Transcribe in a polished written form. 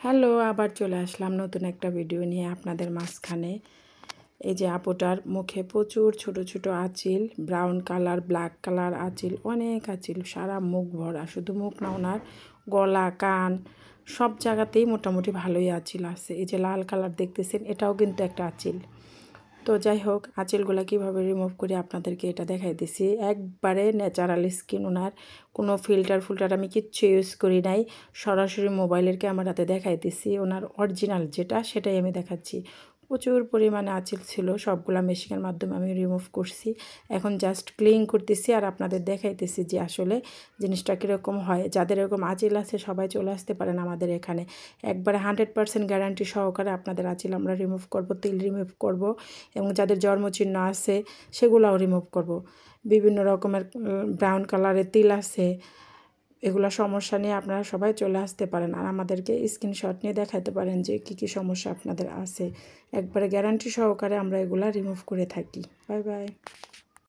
Hello, আবার চলে আসলাম নতুন একটা ভিডিও নিয়ে আপনাদের মাঝখানে। এই যে আপুটার মুখে প্রচুর ছোট ছোট আঁচিল, ব্রাউন কালার, ব্ল্যাক কালার আঁচিল, অনেক আঁচিল, সারা মুখ ভরা। শুধু মুখ না, ওনার গলা, কান সব জায়গাতেই মোটামুটি ভালোই আঁচিল আছে। এই যে লাল কালার দেখতেছেন, এটাও কিন্তু একটা আঁচিল। তো যাই হোক, আঁচিলগুলো কীভাবে রিমুভ করি আপনাদেরকে এটা দেখাই দিছি। একবারে ন্যাচারাল স্কিন ওনার, কোনো ফিল্টার আমি কিচ্ছু ইউজ করি নাই। সরাসরি মোবাইলের ক্যামেরাতে দেখাই দিছি। ওনার অরিজিনাল যেটা, সেটাই আমি দেখাচ্ছি। প্রচুর পরিমাণে আঁচিল ছিল, সবগুলা মেশিনের মাধ্যমে আমি রিমুভ করছি। এখন জাস্ট ক্লিন করতেছি আর আপনাদের দেখাইতেছি যে আসলে জিনিসটা কীরকম হয়। যাদের এরকম আঁচিল আছে সবাই চলে আসতে পারেন আমাদের এখানে। একবারে 100% গ্যারান্টি সহকারে আপনাদের আঁচিল আমরা রিমুভ করব, তিল রিমুভ করব, এবং যাদের জন্মচিহ্ন আছে সেগুলোও রিমুভ করব। বিভিন্ন রকমের ব্রাউন কালারের তিল আছে, এগুলো সমস্যা নিয়ে আপনারা সবাই চলে আসতে পারেন আর আমাদেরকে স্ক্রিনশট নিয়ে দেখাতে পারেন যে কী কী সমস্যা আপনাদের আছে। একবারে গ্যারান্টি সহকারে আমরা এগুলা রিমুভ করে থাকি। Bye bye.